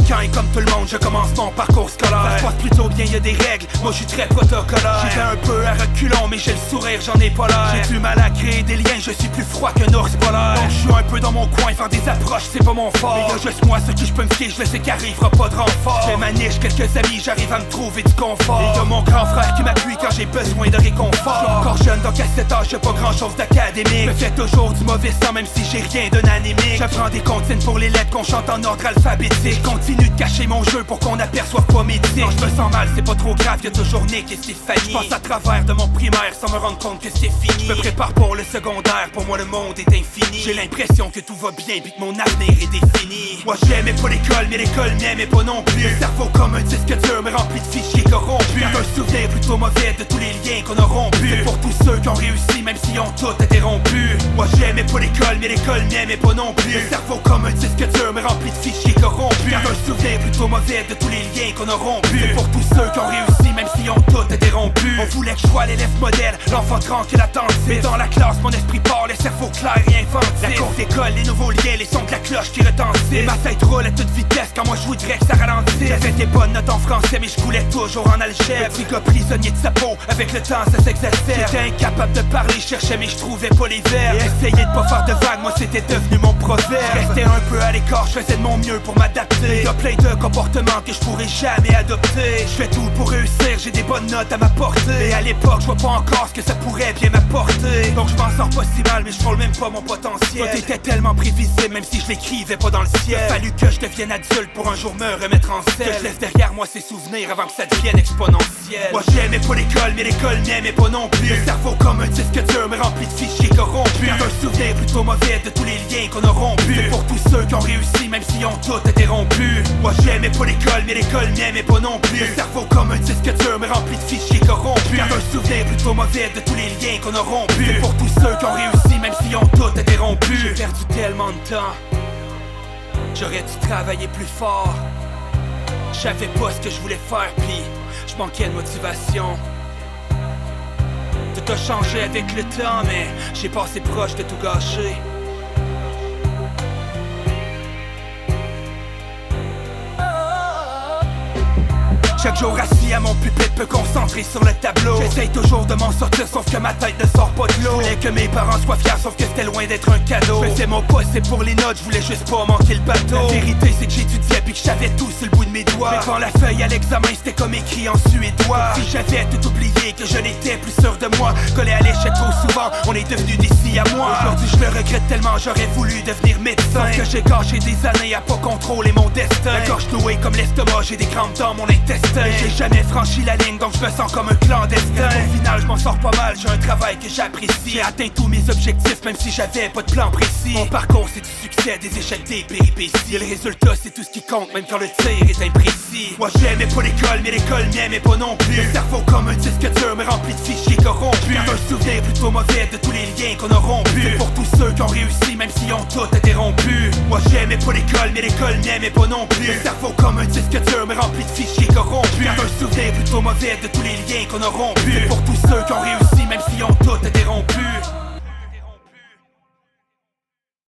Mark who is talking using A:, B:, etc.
A: quand et comme tout le monde, je commence mon parcours scolaire. Ça se passe plutôt bien, y'a des règles, moi je suis très protocolaire. J'y vais un peu à reculons, mais j'ai le sourire, j'en ai pas l'air. J'ai du mal à créer des liens, je suis plus froid qu'un ours polaire. Donc je suis un peu dans mon coin, faire des approches, c'est pas mon fort. Mais y'a juste moi, ce qui je peux me fier, je le sais qu'arrivera pas de renfort. J'ai ma niche, quelques amis, j'arrive à me trouver du confort. Et y'a mon grand frère qui m'appuie quand j'ai besoin de réconfort. J'suis encore jeune, donc à 7 ans, j'ai pas grand chose d'académique. Je fais toujours du mauvais sang, même si j'ai rien d'un anémique. J'apprends des comptines pour les lettres qu'on chante en ordre alphabétique. Je continue de cacher mon jeu pour qu'on aperçoive pas mes tics. Quand je me sens mal, c'est pas trop grave, y'a toujours Nick et Stéphanie. Je passe à travers de mon primaire sans me rendre compte que c'est fini. Je me prépare pour le secondaire, pour moi le monde est infini. J'ai l'impression que tout va bien puis que mon avenir est défini. Moi j'aimais pas l'école, mais l'école m'aimait pas non plus. Le cerveau comme un disque dur mais rempli de fichiers corrompus. Un souvenir plutôt mauvais de tous les liens qu'on a rompus. C'est pour tous ceux qui ont réussi même s'ils ont tout interrompu. Moi j'aimais pas l'école, mais l'école m'aimait pas non plus. Le cerveau comme un disque dur mais rempli de fichiers corrompus. Un souvenir plutôt mauvais de tous les liens qu'on a rompus. C'est pour tous ceux qui ont réussi même s'ils ont tout interrompu. On voulait que je sois l'élève modèle, l'enfant tranquille attentif. Mais dans la classe mon esprit part, le cerveau clair et inventif. La cour d'école, les nouveaux liens, les sons de la cloche qui retentissent. Et ma tête roule à toute vitesse quand moi je voudrais que ça ralentisse. J'avais des bonnes notes en français mais je coulais toujours en algèbre. Petit gars prisonnier de sa peau, avec le temps ça s'exacerbe. J'étais incapable de parler, je cherchais mais je trouvais pas les verbes. Et essayer de pas faire de vagues, moi c'était devenu mon proverbe. Je restais un peu à l'écart, je faisais de mon mieux pour m'adapter. Y'a plein de comportements que je pourrais jamais adopter. Je fais tout pour réussir, j'ai des bonnes notes à m'apporter. Et à l'époque je vois pas encore ce que ça pourrait bien m'apporter. Donc je m'en sors pas si mal mais je frôle même pas mon potentiel. Tout était tellement prévisible même si je l'écrivais pas dans le ciel. Il a fallu que je devienne adulte pour un jour me remettre en selle. Que je laisse derrière moi ces souvenirs avant que ça devienne exponentiel. Moi j'aimais pas l'école mais l'école m'aimait pas non plus. Le cerveau comme un disque dur mais rempli de fichiers corrompus. Un souvenir plutôt mauvais de tous les liens qu'on a rompus. C'est pour tous ceux qui ont réussi même s'ils ont tout interrompu. Moi j'aimais pas l'école mais l'école m'aimait pas non plus. Le cerveau comme un disque dur mais rempli de fichiers corrompus. Un souvenir plutôt mauvais de tous les liens qu'on a rompus. C'est pour tous ceux qui ont réussi même s'ils ont tout interrompu. J'ai perdu tellement de temps, j'aurais dû travailler plus fort. Je savais pas ce que je voulais faire pis je manquais de motivation. Tout a changé avec le temps mais j'ai passé proche de tout gâcher. Chaque jour assis à mon pupitre, peu concentré sur le tableau. J'essaye toujours de m'en sortir sauf que ma tête ne sort pas de l'eau. Je voulais que mes parents soient fiers sauf que c'était loin d'être un cadeau. Je faisais mon possible pour les notes, je voulais juste pas manquer le bateau. La vérité c'est que j'étudiais puis que j'avais tout sur le bout de mes doigts. Mais quand la feuille à l'examen c'était comme écrit en suédois. Si j'avais tout oublié que je n'étais plus sûr de moi. Collé à l'échec trop souvent, on est devenus des si à moi. Aujourd'hui je le regrette tellement, j'aurais voulu devenir médecin. Sauf que j'ai gâché des années à pas contrôler mon destin. La gorge nouée comme l'estomac, j'ai des crampes dans mon intestin. J'ai jamais franchi la ligne donc je me sens comme un clandestin. Au final je m'en sors pas mal, j'ai un travail que j'apprécie. J'ai atteint tous mes objectifs même si j'avais pas de plan précis. Mon parcours c'est du succès, des échecs, des péripéties. Et le résultat c'est tout ce qui compte même quand le tir est imprécis. Moi j'aimais pas l'école mais l'école m'aimait pas non plus. Le cerveau comme un disque dur mais rempli de fichiers corrompus. Un souvenir plutôt mauvais de tous les liens qu'on a rompus. C'est pour tous ceux qui ont réussi même s'ils ont tout interrompu. Moi j'aimais pas l'école mais l'école m'aimait pas non plus. Le cerveau comme un disque dur mais rempli de fichiers corrompus. Un souvenir plutôt mauvais de tous les liens qu'on a rompus. C'est pour tous ceux qui ont réussi même s'ils ont tout interrompu.